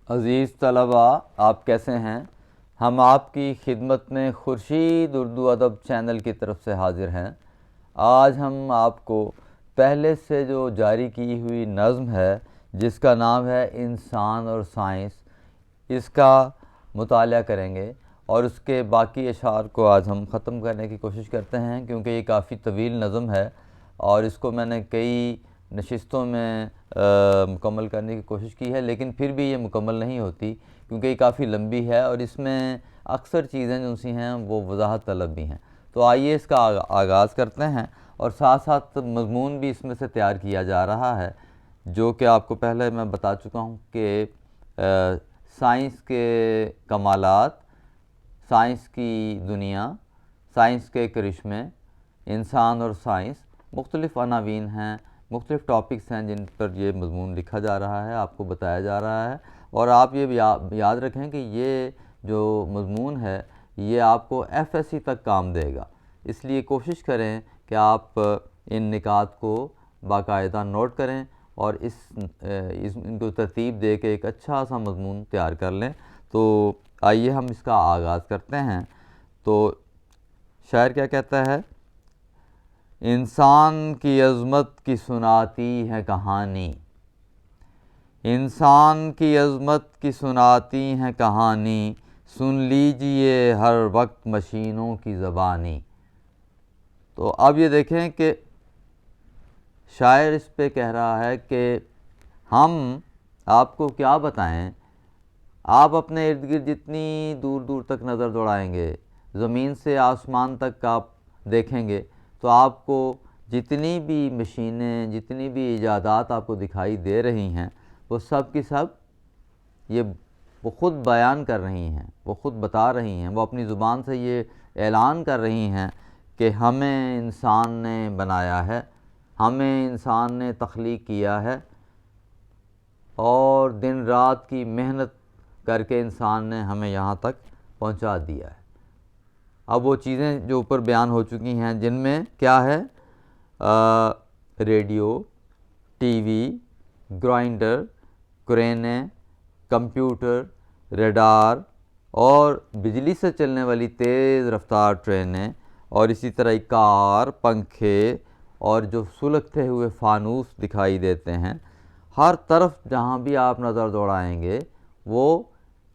عزیز طلباء، آپ کیسے ہیں؟ ہم آپ کی خدمت میں خورشید اردو ادب چینل کی طرف سے حاضر ہیں۔ آج ہم آپ کو پہلے سے جو جاری کی ہوئی نظم ہے جس کا نام ہے انسان اور سائنس، اس کا مطالعہ کریں گے اور اس کے باقی اشعار کو آج ہم ختم کرنے کی کوشش کرتے ہیں، کیونکہ یہ کافی طویل نظم ہے اور اس کو میں نے کئی نشستوں میں مکمل کرنے کی کوشش کی ہے، لیکن پھر بھی یہ مکمل نہیں ہوتی کیونکہ یہ کافی لمبی ہے اور اس میں اکثر چیزیں جو سی ہیں وہ وضاحت طلب بھی ہیں۔ تو آئیے اس کا آغاز کرتے ہیں، اور ساتھ ساتھ مضمون بھی اس میں سے تیار کیا جا رہا ہے، جو کہ آپ کو پہلے میں بتا چکا ہوں کہ سائنس کے کمالات، سائنس کی دنیا، سائنس کے کرشمے، انسان اور سائنس، مختلف عناوین ہیں، مختلف ٹاپکس ہیں جن پر یہ مضمون لکھا جا رہا ہے، آپ کو بتایا جا رہا ہے۔ اور آپ یہ بھی یاد رکھیں کہ یہ جو مضمون ہے یہ آپ کو ایف ایس سی تک کام دے گا، اس لیے کوشش کریں کہ آپ ان نکات کو باقاعدہ نوٹ کریں اور ان کو ترتیب دے کے ایک اچھا سا مضمون تیار کر لیں۔ تو آئیے ہم اس کا آغاز کرتے ہیں۔ تو شاعر کیا کہتا ہے؟ انسان کی عظمت کی سناتی ہے کہانی، انسان کی عظمت کی سناتی ہے کہانی، سن لیجئے ہر وقت مشینوں کی زبانی۔ تو اب یہ دیکھیں کہ شاعر اس پہ کہہ رہا ہے کہ ہم آپ کو کیا بتائیں، آپ اپنے ارد گرد جتنی دور دور تک نظر دوڑائیں گے، زمین سے آسمان تک آپ دیکھیں گے، تو آپ کو جتنی بھی مشینیں، جتنی بھی ایجادات آپ کو دکھائی دے رہی ہیں، وہ سب کی سب وہ خود بیان کر رہی ہیں، وہ خود بتا رہی ہیں، وہ اپنی زبان سے یہ اعلان کر رہی ہیں کہ ہمیں انسان نے بنایا ہے، ہمیں انسان نے تخلیق کیا ہے، اور دن رات کی محنت کر کے انسان نے ہمیں یہاں تک پہنچا دیا ہے۔ اب وہ چیزیں جو اوپر بیان ہو چکی ہیں، جن میں کیا ہے؟ ریڈیو، ٹی وی، گرائنڈر، کرینیں، کمپیوٹر، ریڈار، اور بجلی سے چلنے والی تیز رفتار ٹرینیں، اور اسی طرح کار، پنکھے، اور جو سلگتے ہوئے فانوس دکھائی دیتے ہیں۔ ہر طرف جہاں بھی آپ نظر دوڑائیں گے، وہ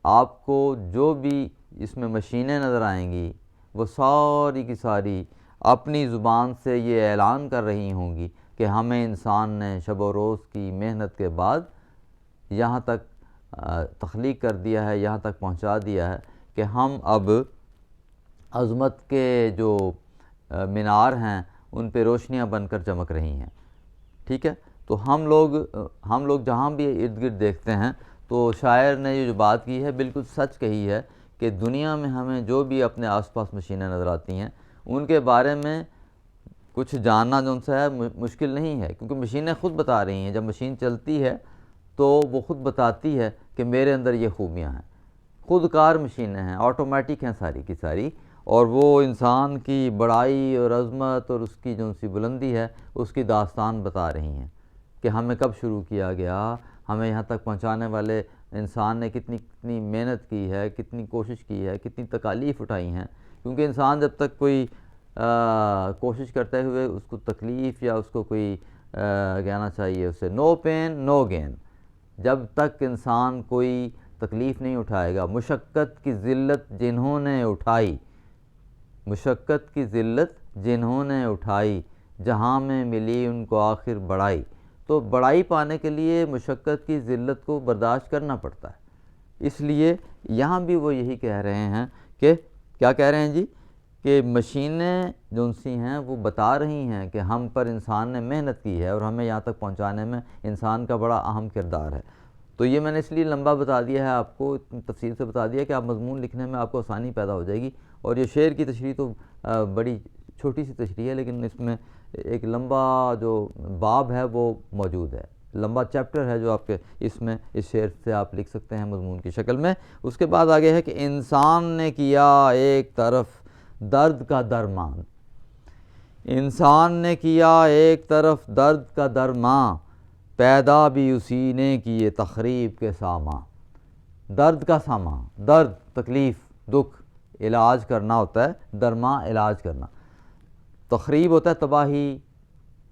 آپ کو جو بھی اس میں مشینیں نظر آئیں گی، وہ ساری کی ساری اپنی زبان سے یہ اعلان کر رہی ہوں گی کہ ہمیں انسان نے شب و روز کی محنت کے بعد یہاں تک تخلیق کر دیا ہے، یہاں تک پہنچا دیا ہے کہ ہم اب عظمت کے جو مینار ہیں ان پہ روشنیاں بن کر چمک رہی ہیں۔ ٹھیک ہے؟ تو ہم لوگ جہاں بھی ارد گرد دیکھتے ہیں، تو شاعر نے یہ جو بات کی ہے بالکل سچ کہی ہے کہ دنیا میں ہمیں جو بھی اپنے آس پاس مشینیں نظر آتی ہیں، ان کے بارے میں کچھ جاننا جو ان سے ہے مشکل نہیں ہے، کیونکہ مشینیں خود بتا رہی ہیں۔ جب مشین چلتی ہے تو وہ خود بتاتی ہے کہ میرے اندر یہ خوبیاں ہیں۔ خود کار مشینیں ہیں، آٹومیٹک ہیں ساری کی ساری، اور وہ انسان کی بڑائی اور عظمت اور اس کی جو سی بلندی ہے اس کی داستان بتا رہی ہیں کہ ہمیں کب شروع کیا گیا، ہمیں یہاں تک پہنچانے والے انسان نے کتنی محنت کی ہے، کتنی کوشش کی ہے، کتنی تکالیف اٹھائی ہیں۔ کیونکہ انسان جب تک کوئی کوشش کرتے ہوئے اس کو تکلیف یا اس کو کوئی کہنا چاہیے اسے نو پین نو گین، جب تک انسان کوئی تکلیف نہیں اٹھائے گا، مشقت کی ذلت جنہوں نے اٹھائی، مشقت کی ذلت جنہوں نے اٹھائی، جہاں میں ملی ان کو آخر بڑائی۔ تو بڑائی پانے کے لیے مشقت کی ذلت کو برداشت کرنا پڑتا ہے۔ اس لیے یہاں بھی وہ یہی کہہ رہے ہیں کہ کیا کہہ رہے ہیں جی؟ کہ مشینیں جو سی ہیں وہ بتا رہی ہیں کہ ہم پر انسان نے محنت کی ہے اور ہمیں یہاں تک پہنچانے میں انسان کا بڑا اہم کردار ہے۔ تو یہ میں نے اس لیے لمبا بتا دیا ہے، آپ کو اتنی تفصیل سے بتا دیا کہ آپ مضمون لکھنے میں آپ کو آسانی پیدا ہو جائے گی۔ اور یہ شعر کی تشریح تو بڑی چھوٹی سی تشریح ہے، لیکن اس میں ایک لمبا جو باب ہے وہ موجود ہے، لمبا چیپٹر ہے جو آپ کے اس میں اس شعر سے آپ لکھ سکتے ہیں مضمون کی شکل میں۔ اس کے بعد آگے ہے کہ انسان نے کیا ایک طرف درد کا درمان، انسان نے کیا ایک طرف درد کا درماں، پیدا بھی اسی نے کیے تخریب کے سامان۔ درد کا ساما، درد، تکلیف، دکھ، علاج کرنا ہوتا ہے، درما علاج کرنا۔ تخریب ہوتا ہے تباہی،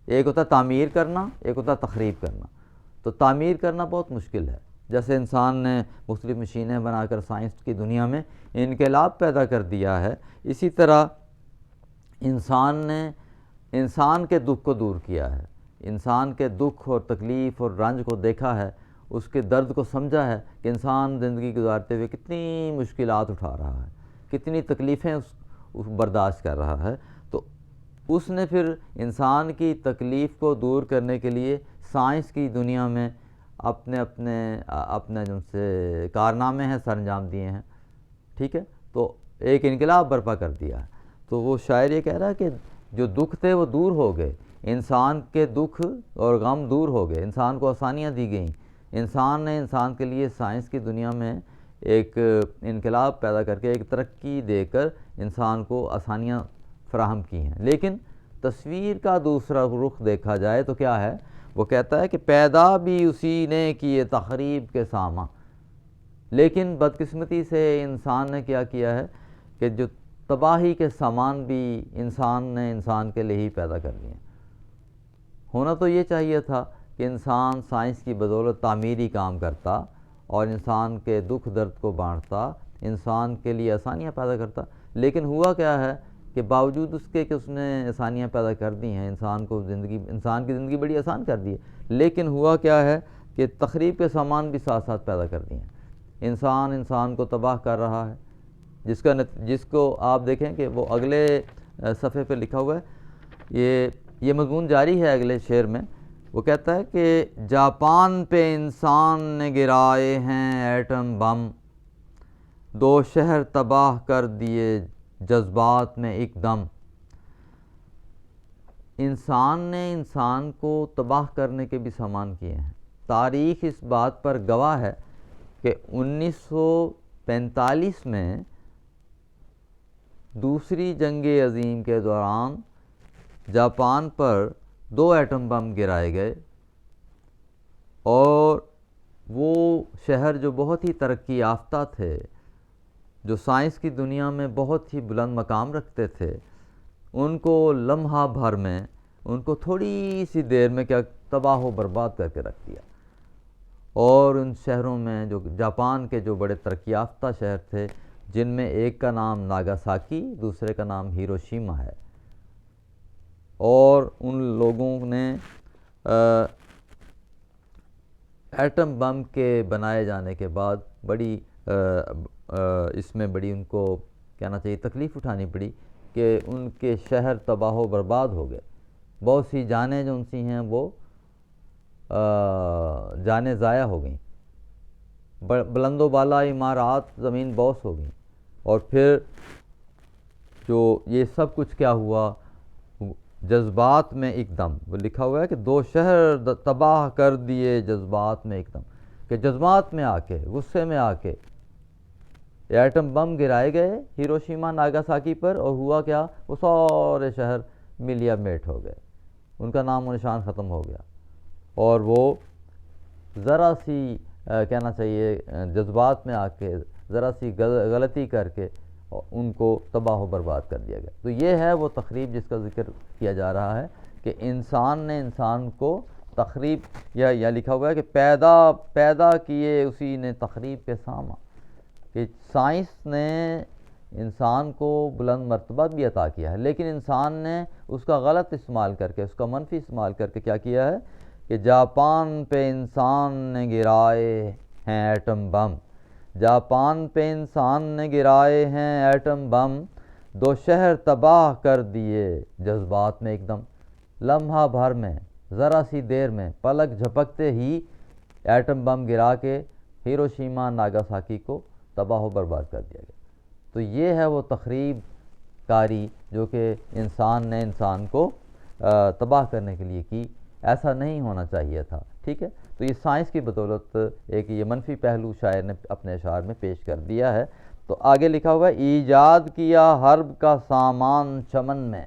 ایک ہوتا ہے تعمیر کرنا، ایک ہوتا ہے تخریب کرنا۔ تو تعمیر کرنا بہت مشکل ہے، جیسے انسان نے مختلف مشینیں بنا کر سائنس کی دنیا میں انقلاب پیدا کر دیا ہے، اسی طرح انسان نے انسان کے دکھ کو دور کیا ہے، انسان کے دکھ اور تکلیف اور رنج کو دیکھا ہے، اس کے درد کو سمجھا ہے کہ انسان زندگی گزارتے ہوئے کتنی مشکلات اٹھا رہا ہے، کتنی تکلیفیں اس برداشت کر رہا ہے۔ تو اس نے پھر انسان کی تکلیف کو دور کرنے کے لیے سائنس کی دنیا میں اپنے جن سے کارنامے ہیں سر انجام دیے ہیں، ٹھیک ہے، تو ایک انقلاب برپا کر دیا ہے۔ تو وہ شاعر یہ کہہ رہا ہے کہ جو دکھ تھے وہ دور ہو گئے، انسان کے دکھ اور غم دور ہو گئے، انسان کو آسانیاں دی گئیں، انسان نے انسان کے لیے سائنس کی دنیا میں ایک انقلاب پیدا کر کے ایک ترقی دے کر انسان کو آسانیاں فراہم کی ہیں۔ لیکن تصویر کا دوسرا رخ دیکھا جائے تو کیا ہے؟ وہ کہتا ہے کہ پیدا بھی اسی نے کیے تخریب کے ساما، لیکن بدقسمتی سے انسان نے کیا کیا ہے کہ جو تباہی کے سامان بھی انسان نے انسان کے لیے ہی پیدا کر دیے۔ ہونا تو یہ چاہیے تھا کہ انسان سائنس کی بدولت تعمیری کام کرتا اور انسان کے دکھ درد کو بانٹتا، انسان کے لیے آسانیاں پیدا کرتا، لیکن ہوا کیا ہے کہ باوجود اس کے کہ اس نے آسانیاں پیدا کر دی ہیں، انسان کی زندگی بڑی آسان کر دی ہے، لیکن ہوا کیا ہے کہ تخریب کے سامان بھی ساتھ ساتھ پیدا کر دیے ہیں۔ انسان کو تباہ کر رہا ہے، جس کو آپ دیکھیں کہ وہ اگلے صفحے پہ لکھا ہوا ہے، یہ مضمون جاری ہے اگلے شعر میں۔ وہ کہتا ہے کہ جاپان پہ انسان نے گرائے ہیں ایٹم بم، دو شہر تباہ کر دیے جذبات میں ایک دم۔ انسان نے انسان کو تباہ کرنے کے بھی سامان کیے ہیں۔ تاریخ اس بات پر گواہ ہے کہ 1945 میں دوسری جنگ عظیم کے دوران جاپان پر 2 ایٹم بم گرائے گئے، اور وہ شہر جو بہت ہی ترقی یافتہ تھے، جو سائنس کی دنیا میں بہت ہی بلند مقام رکھتے تھے، ان کو لمحہ بھر میں، ان کو تھوڑی سی دیر میں کیا تباہ و برباد کر کے رکھ دیا۔ اور ان شہروں میں جو جاپان کے جو بڑے ترقی یافتہ شہر تھے، جن میں ایک کا نام ناگاساکی، دوسرے کا نام ہیروشیما ہے، اور ان لوگوں نے ایٹم بم کے بنائے جانے کے بعد بڑی اس میں بڑی ان کو کہنا چاہیے تکلیف اٹھانی پڑی کہ ان کے شہر تباہ و برباد ہو گئے، بہت سی جانیں جو ان سی ہیں وہ جانیں ضائع ہو گئیں، بلند و بالا عمارات زمین بوس ہو گئیں، اور پھر جو یہ سب کچھ کیا ہوا، جذبات میں ایک دم، وہ لکھا ہوا ہے کہ 2 شہر تباہ کر دیے جذبات میں ایک دم، کہ جذبات میں آ کے، غصے میں آ کے ایٹم بم گرائے گئے ہیروشیما ناگاساکی پر، اور ہوا کیا، وہ سارے شہر ملیا میٹ ہو گئے، ان کا نام و نشان ختم ہو گیا، اور وہ ذرا سی کہنا چاہیے جذبات میں آ کے ذرا سی غلطی کر کے ان کو تباہ و برباد کر دیا گیا۔ تو یہ ہے وہ تخریب جس کا ذکر کیا جا رہا ہے کہ انسان نے انسان کو تخریب، یا لکھا ہوا ہے کہ پیدا کیے اسی نے تخریب کے ساما، کہ سائنس نے انسان کو بلند مرتبہ بھی عطا کیا ہے، لیکن انسان نے اس کا غلط استعمال کر کے، اس کا منفی استعمال کر کے کیا کیا ہے کہ جاپان پہ انسان نے گرائے ہیں ایٹم بم، جاپان پہ انسان نے گرائے ہیں ایٹم بم، 2 شہر تباہ کر دیے جذبات میں ایک دم، لمحہ بھر میں، ذرا سی دیر میں، پلک جھپکتے ہی ایٹم بم گرا کے ہیروشیما ناگاساکی کو تباہ و برباد کر دیا گیا۔ تو یہ ہے وہ تخریب کاری جو کہ انسان نے انسان کو تباہ کرنے کے لیے کی، ایسا نہیں ہونا چاہیے تھا، ٹھیک ہے۔ تو یہ سائنس کی بدولت ایک یہ منفی پہلو شاعر نے اپنے اشعار میں پیش کر دیا ہے۔ تو آگے لکھا ہوا ہے، ایجاد کیا حرب کا سامان چمن میں،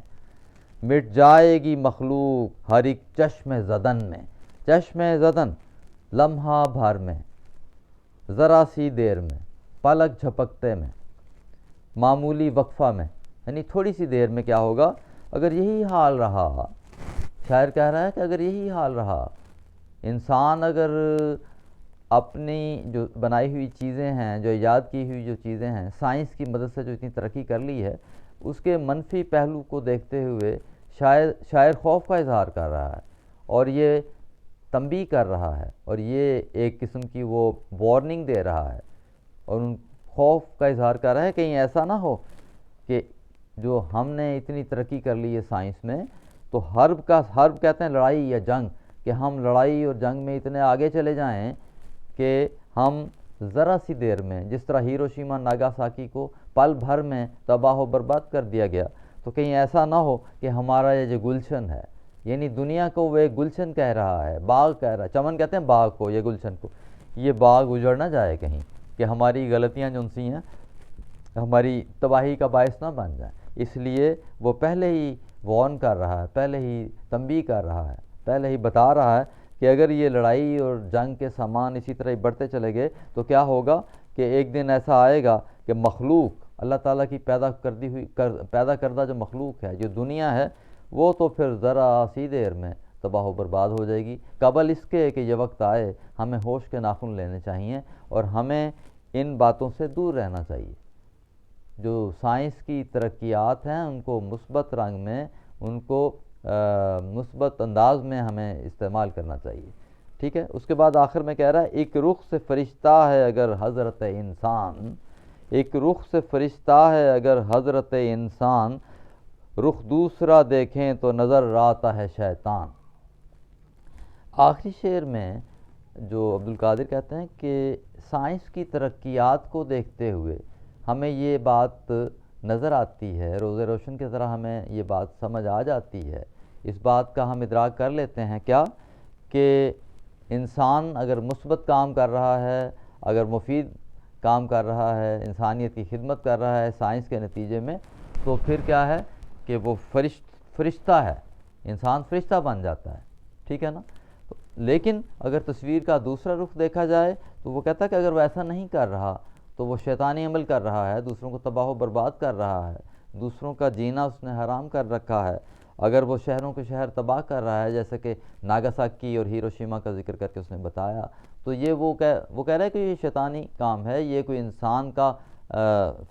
مٹ جائے گی مخلوق ہر ایک چشم زدن میں، چشم زدن، لمحہ بھر میں، ذرا سی دیر میں، پلک جھپکتے میں، معمولی وقفہ میں، یعنی تھوڑی سی دیر میں کیا ہوگا؟ اگر یہی حال رہا، شاعر کہہ رہا ہے کہ اگر یہی حال رہا، انسان اگر اپنی جو بنائی ہوئی چیزیں ہیں، جو ایجاد کی ہوئی جو چیزیں ہیں، سائنس کی مدد سے جو اتنی ترقی کر لی ہے، اس کے منفی پہلو کو دیکھتے ہوئے شاعر خوف کا اظہار کر رہا ہے، اور یہ تنبیہ کر رہا ہے، اور یہ ایک قسم کی وہ وارننگ دے رہا ہے، اور ان خوف کا اظہار کر رہا ہے کہیں ایسا نہ ہو کہ جو ہم نے اتنی ترقی کر لی ہے سائنس میں، تو حرب کہتے ہیں لڑائی یا جنگ، کہ ہم لڑائی اور جنگ میں اتنے آگے چلے جائیں کہ ہم ذرا سی دیر میں، جس طرح ہیروشیما ناگاساکی کو پل بھر میں تباہ و برباد کر دیا گیا، تو کہیں ایسا نہ ہو کہ ہمارا یہ جو گلشن ہے، یعنی دنیا کو وہ ایک گلشن کہہ رہا ہے، باغ کہہ رہا ہے، چمن کہتے ہیں باغ کو، یہ گلشن کو، یہ باغ اجڑ نہ جائے کہیں، کہ ہماری غلطیاں جو سی ہیں ہماری تباہی کا باعث نہ بن جائیں۔ اس لیے وہ پہلے ہی وارن کر رہا ہے، پہلے ہی تنبیہ کر رہا ہے، پہلے ہی بتا رہا ہے کہ اگر یہ لڑائی اور جنگ کے سامان اسی طرح ہی بڑھتے چلے گئے تو کیا ہوگا کہ ایک دن ایسا آئے گا کہ مخلوق، اللہ تعالیٰ کی پیدا کردہ جو مخلوق ہے، جو دنیا ہے، وہ تو پھر ذرا سی دیر میں تباہ و برباد ہو جائے گی۔ قبل اس کے کہ یہ وقت آئے، ہمیں ہوش کے ناخن لینے چاہیے، اور ہمیں ان باتوں سے دور رہنا چاہیے۔ جو سائنس کی ترقیات ہیں ان کو مثبت رنگ میں، ان کو مثبت انداز میں ہمیں استعمال کرنا چاہیے، ٹھیک ہے۔ اس کے بعد آخر میں کہہ رہا ہے، ایک رخ سے فرشتہ ہے اگر حضرت انسان، ایک رخ سے فرشتہ ہے اگر حضرت انسان، رخ دوسرا دیکھیں تو نظر آتا ہے شیطان۔ آخری شعر میں جو عبدالقادر کہتے ہیں کہ سائنس کی ترقیات کو دیکھتے ہوئے ہمیں یہ بات نظر آتی ہے، روز روشن کی طرح ہمیں یہ بات سمجھ آ جاتی ہے، اس بات کا ہم ادراک کر لیتے ہیں کیا کہ انسان اگر مثبت کام کر رہا ہے، اگر مفید کام کر رہا ہے، انسانیت کی خدمت کر رہا ہے سائنس کے نتیجے میں، تو پھر کیا ہے کہ وہ فرشتہ ہے، انسان فرشتہ بن جاتا ہے، ٹھیک ہے نا۔ لیکن اگر تصویر کا دوسرا رخ دیکھا جائے تو وہ کہتا ہے کہ اگر وہ ایسا نہیں کر رہا تو وہ شیطانی عمل کر رہا ہے، دوسروں کو تباہ و برباد کر رہا ہے، دوسروں کا جینا اس نے حرام کر رکھا ہے، اگر وہ شہروں کے شہر تباہ کر رہا ہے، جیسے کہ ناگاساکی اور ہیروشیما کا ذکر کر کے اس نے بتایا، تو یہ وہ کہہ رہا ہے کہ یہ شیطانی کام ہے، یہ کوئی انسان کا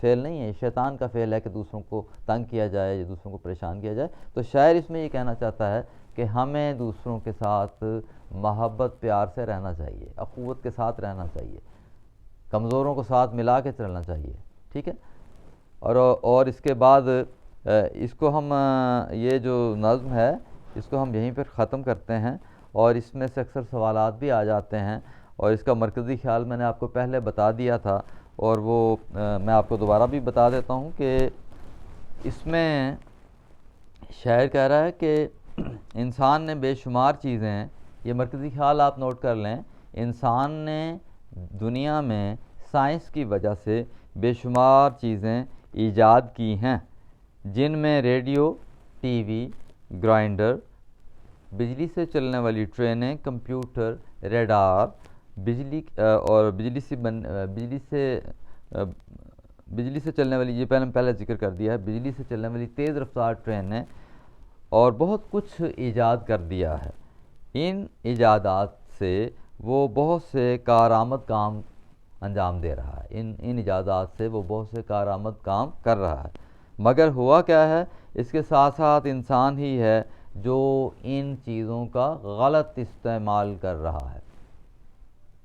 فعل نہیں ہے، شیطان کا فعل ہے کہ دوسروں کو تنگ کیا جائے یا دوسروں کو پریشان کیا جائے۔ تو شاعر اس میں یہ کہنا چاہتا ہے کہ ہمیں دوسروں کے ساتھ محبت پیار سے رہنا چاہیے، اخوت کے ساتھ رہنا چاہیے، کمزوروں کو ساتھ ملا کے چلنا چاہیے، ٹھیک ہے۔ اور اس کے بعد اس کو ہم یہ جو نظم ہے اس کو ہم یہیں پر ختم کرتے ہیں، اور اس میں سے اکثر سوالات بھی آ جاتے ہیں، اور اس کا مرکزی خیال میں نے آپ کو پہلے بتا دیا تھا، اور وہ میں آپ کو دوبارہ بھی بتا دیتا ہوں کہ اس میں شاعر کہہ رہا ہے کہ انسان نے بے شمار چیزیں، یہ مرکزی خیال آپ نوٹ کر لیں، انسان نے دنیا میں سائنس کی وجہ سے بے شمار چیزیں ایجاد کی ہیں، جن میں ریڈیو، ٹی وی، گرائنڈر، بجلی سے چلنے والی ٹرینیں، کمپیوٹر، ریڈار، بجلی سے چلنے والی، یہ پہلے ذکر کر دیا ہے، بجلی سے چلنے والی تیز رفتار ٹرینیں، اور بہت کچھ ایجاد کر دیا ہے۔ ان ایجادات سے وہ بہت سے کارآمد کام انجام دے رہا ہے، ان ایجادات سے وہ بہت سے کارآمد کام کر رہا ہے، مگر ہوا کیا ہے، اس کے ساتھ ساتھ انسان ہی ہے جو ان چیزوں کا غلط استعمال کر رہا ہے۔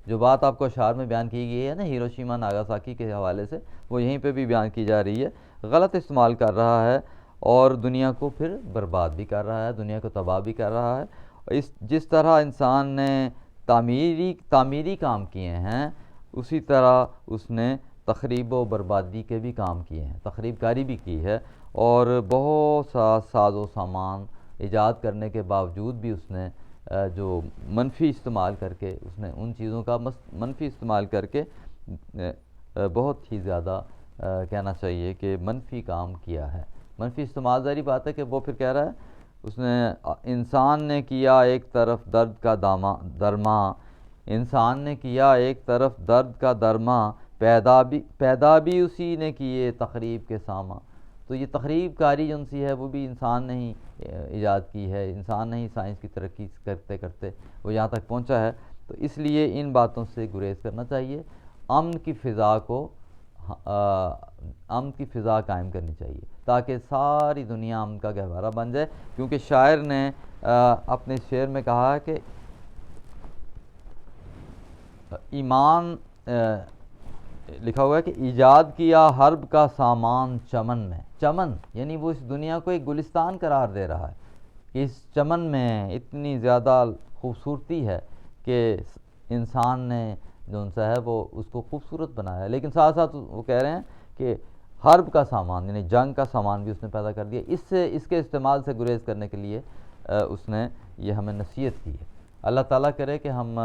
جو بات آپ کو اشعار میں بیان کی گئی ہے نا ہیروشیما ناگاساکی کے حوالے سے، وہ یہیں پہ بھی بیان کی جا رہی ہے، غلط استعمال کر رہا ہے، اور دنیا کو پھر برباد بھی کر رہا ہے، دنیا کو تباہ بھی کر رہا ہے۔ جس طرح انسان نے تعمیری کام کیے ہیں، اسی طرح اس نے تخریب و بربادی کے بھی کام کیے ہیں، تخریب کاری بھی کی ہے، اور بہت سا ساز و سامان ایجاد کرنے کے باوجود بھی اس نے جو منفی استعمال کر کے، اس نے ان چیزوں کا منفی استعمال کر کے بہت ہی زیادہ کہنا چاہیے کہ منفی کام کیا ہے۔ منفی استعمال ظاہری بات ہے کہ وہ پھر کہہ رہا ہے، اس نے انسان نے کیا ایک طرف درد کا درما، انسان نے کیا ایک طرف درد کا درماں، پیدا بھی اسی نے کیے تخریب کے ساما۔ تو یہ تخریب کاری جو سی ہے وہ بھی انسان نے ہی ایجاد کی ہے، انسان نے ہی سائنس کی ترقی کرتے کرتے وہ یہاں تک پہنچا ہے۔ تو اس لیے ان باتوں سے گریز کرنا چاہیے، امن کی فضا قائم کرنی چاہیے تاکہ ساری دنیا امن کا گہوارہ بن جائے، کیونکہ شاعر نے اپنے شعر میں کہا کہ ایمان لکھا ہوا ہے کہ ایجاد کیا حرب کا سامان چمن میں، چمن یعنی وہ اس دنیا کو ایک گلستان قرار دے رہا ہے کہ اس چمن میں اتنی زیادہ خوبصورتی ہے کہ انسان نے جو سا ہے وہ اس کو خوبصورت بنایا ہے، لیکن ساتھ ساتھ وہ کہہ رہے ہیں کہ حرب کا سامان یعنی جنگ کا سامان بھی اس نے پیدا کر دیا۔ اس کے استعمال سے گریز کرنے کے لیے اس نے یہ ہمیں نصیحت کی ہے۔ اللہ تعالیٰ کرے کہ ہم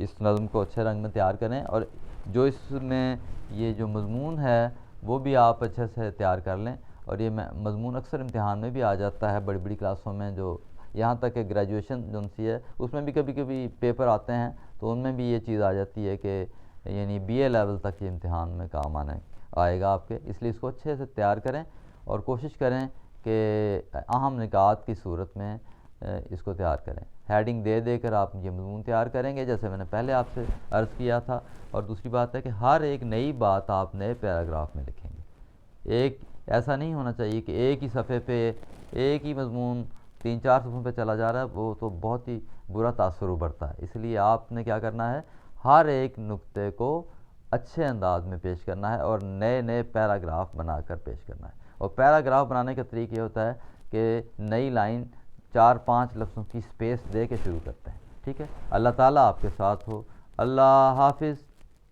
اس نظم کو اچھے رنگ میں تیار کریں، اور جو اس میں یہ جو مضمون ہے وہ بھی آپ اچھے سے تیار کر لیں۔ اور یہ مضمون اکثر امتحان میں بھی آ جاتا ہے بڑی بڑی کلاسوں میں، جو یہاں تک کہ گریجویشن جو سی ہے اس میں بھی کبھی کبھی پیپر آتے ہیں تو ان میں بھی یہ چیز آ جاتی ہے کہ یعنی بی اے لیول تک یہ امتحان میں کام آئے گا آپ کے، اس لیے اس کو اچھے سے تیار کریں اور کوشش کریں کہ اہم نکات کی صورت میں اس کو تیار کریں۔ ہیڈنگ دے کر آپ یہ مضمون تیار کریں گے جیسے میں نے پہلے آپ سے عرض کیا تھا، اور دوسری بات ہے کہ ہر ایک نئی بات آپ نئے پیراگراف میں لکھیں گے۔ ایسا نہیں ہونا چاہیے کہ ایک ہی صفحے پہ ایک ہی مضمون 3-4 صفحوں پہ چلا جا رہا ہے، وہ تو بہت ہی برا تاثر ابھرتا ہے۔ اس لیے آپ نے کیا کرنا ہے، ہر ایک نقطے کو اچھے انداز میں پیش کرنا ہے اور نئے پیراگراف بنا کر پیش کرنا ہے۔ اور پیراگراف بنانے کا طریقہ یہ ہوتا ہے کہ نئی لائن 4-5 لفظوں کی سپیس دے کے شروع کرتے ہیں، ٹھیک ہے۔ اللہ تعالیٰ آپ کے ساتھ ہو۔ اللہ حافظ۔